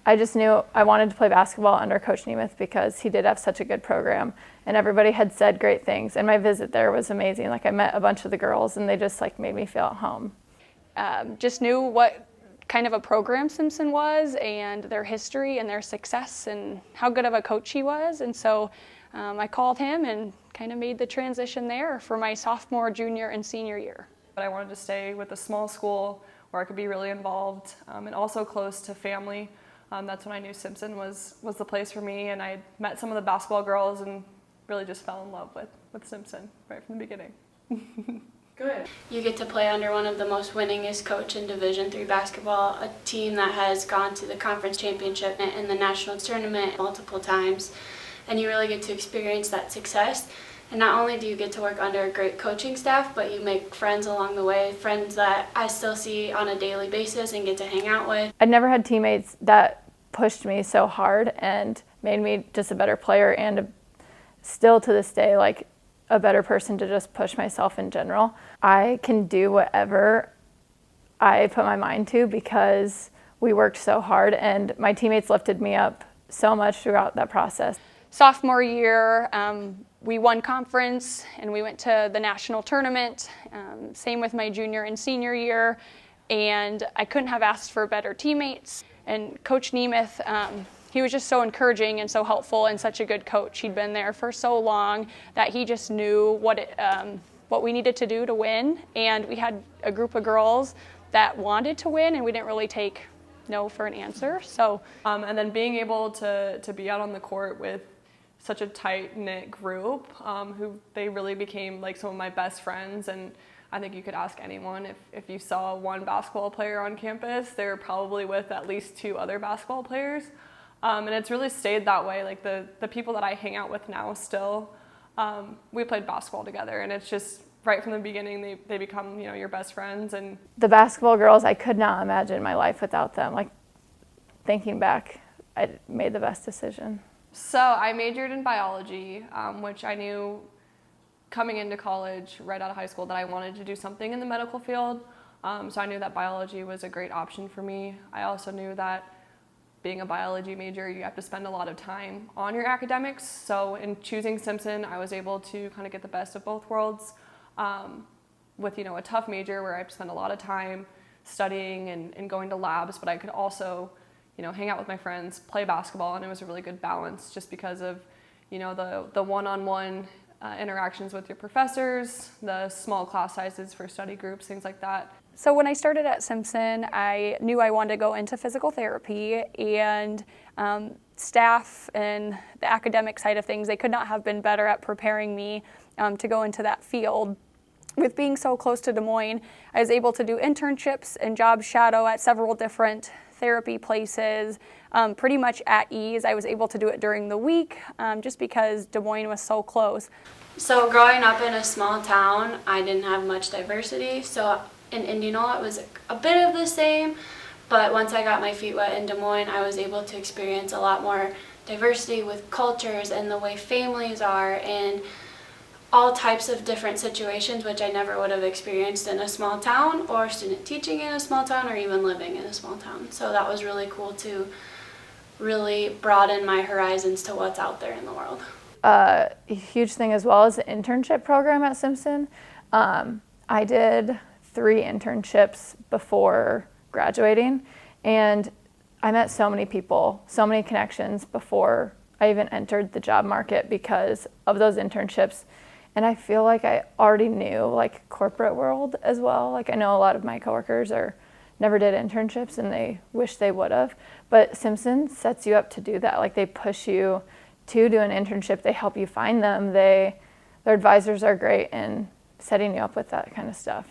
I just knew I wanted to play basketball under Coach Nemeth because he did have such a good program, and everybody had said great things. And my visit there was amazing. Like, I met a bunch of the girls, and they just like made me feel at home. Just knew what kind of a program Simpson was and their history and their success and how good of a coach he was. And so I called him and kind of made the transition there for my sophomore, junior, and senior year. But I wanted to stay with a small school where I could be really involved and also close to family. That's when I knew Simpson was the place for me, and I met some of the basketball girls and really just fell in love with Simpson right from the beginning. Good. You get to play under one of the most winningest coach in Division III basketball, a team that has gone to the conference championship and the national tournament multiple times, and you really get to experience that success. And not only do you get to work under a great coaching staff, but you make friends along the way, friends that I still see on a daily basis and get to hang out with. I'd never had teammates that pushed me so hard and made me just a better player, and still to this day, like, a better person to just push myself in general. I can do whatever I put my mind to because we worked so hard, and my teammates lifted me up so much throughout that process. Sophomore year, we won conference and we went to the national tournament. Same with my junior and senior year, and I couldn't have asked for better teammates. And Coach Nemeth, he was just so encouraging and so helpful and such a good coach. He'd been there for so long that he just knew what we needed to do to win. And we had a group of girls that wanted to win, and we didn't really take no for an answer. So, and then being able to be out on the court with such a tight-knit group, who they really became like some of my best friends. And I think you could ask anyone if you saw one basketball player on campus, they're probably with at least two other basketball players. And it's really stayed that way. Like the people that I hang out with now still, we played basketball together, and it's just right from the beginning they become, you know, your best friends. And the basketball girls, I could not imagine my life without them. Like, thinking back, I made the best decision. So I majored in biology, which I knew coming into college, right out of high school, that I wanted to do something in the medical field. So I knew that biology was a great option for me. I also knew that being a biology major, you have to spend a lot of time on your academics. So in choosing Simpson, I was able to kind of get the best of both worlds with, you know, a tough major where I have to spend a lot of time studying and going to labs, but I could also, you know, hang out with my friends, play basketball, and it was a really good balance just because of, you know, the one-on-one interactions with your professors, the small class sizes for study groups, things like that. So when I started at Simpson, I knew I wanted to go into physical therapy, and staff and the academic side of things, they could not have been better at preparing me to go into that field. With being so close to Des Moines, I was able to do internships and job shadow at several different therapy places, pretty much at ease. I was able to do it during the week just because Des Moines was so close. So growing up in a small town, I didn't have much diversity. So in Indianola, it was a bit of the same, but once I got my feet wet in Des Moines, I was able to experience a lot more diversity with cultures and the way families are and all types of different situations, which I never would have experienced in a small town or student teaching in a small town or even living in a small town. So that was really cool to really broaden my horizons to what's out there in the world. A huge thing as well is the internship program at Simpson. I did 3 internships before graduating, and I met so many people, so many connections before I even entered the job market because of those internships. And I feel like I already knew like corporate world as well. Like, I know a lot of my coworkers never did internships and they wish they would have, but Simpson sets you up to do that. Like, they push you to do an internship, they help you find them, their advisors are great in setting you up with that kind of stuff.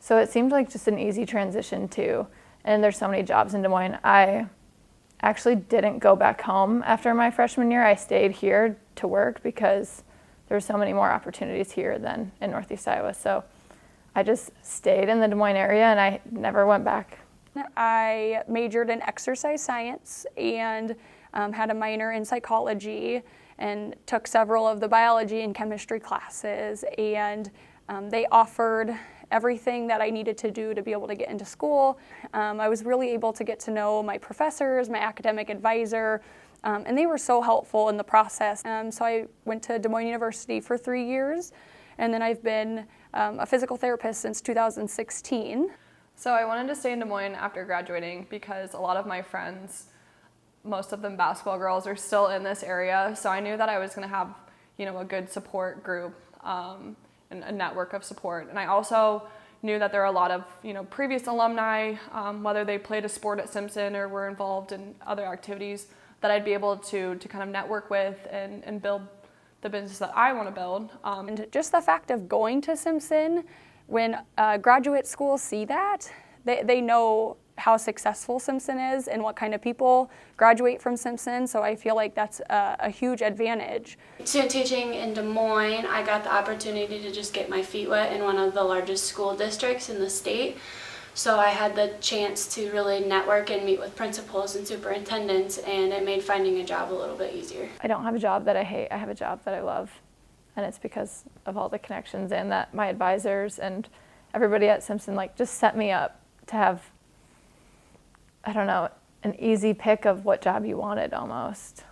So it seemed like just an easy transition too, and there's so many jobs in Des Moines. I actually didn't go back home after my freshman year. I stayed here to work because there's so many more opportunities here than in Northeast Iowa. So I just stayed in the Des Moines area and I never went back. I majored in exercise science and had a minor in psychology and took several of the biology and chemistry classes. And they offered everything that I needed to do to be able to get into school. I was really able to get to know my professors, my academic advisor, and they were so helpful in the process. So I went to Des Moines University for 3 years, and then I've been a physical therapist since 2016. So I wanted to stay in Des Moines after graduating because a lot of my friends, most of them basketball girls, are still in this area. So I knew that I was going to have, a good support group and a network of support. And I also knew that there are a lot of, previous alumni, whether they played a sport at Simpson or were involved in other activities, that I'd be able to kind of network with and build the business that I want to build. And just the fact of going to Simpson, when graduate schools see that, they know how successful Simpson is and what kind of people graduate from Simpson, so I feel like that's a huge advantage. Student teaching in Des Moines, I got the opportunity to just get my feet wet in one of the largest school districts in the state. So I had the chance to really network and meet with principals and superintendents, and it made finding a job a little bit easier. I don't have a job that I hate. I have a job that I love, and it's because of all the connections and that my advisors and everybody at Simpson just set me up to have, I don't know, an easy pick of what job you wanted almost.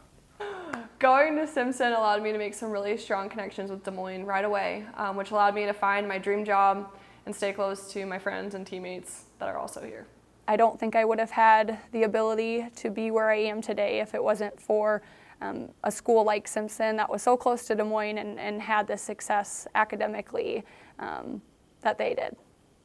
Going to Simpson allowed me to make some really strong connections with Des Moines right away, which allowed me to find my dream job and stay close to my friends and teammates that are also here. I don't think I would have had the ability to be where I am today if it wasn't for a school like Simpson that was so close to Des Moines and had the success academically that they did.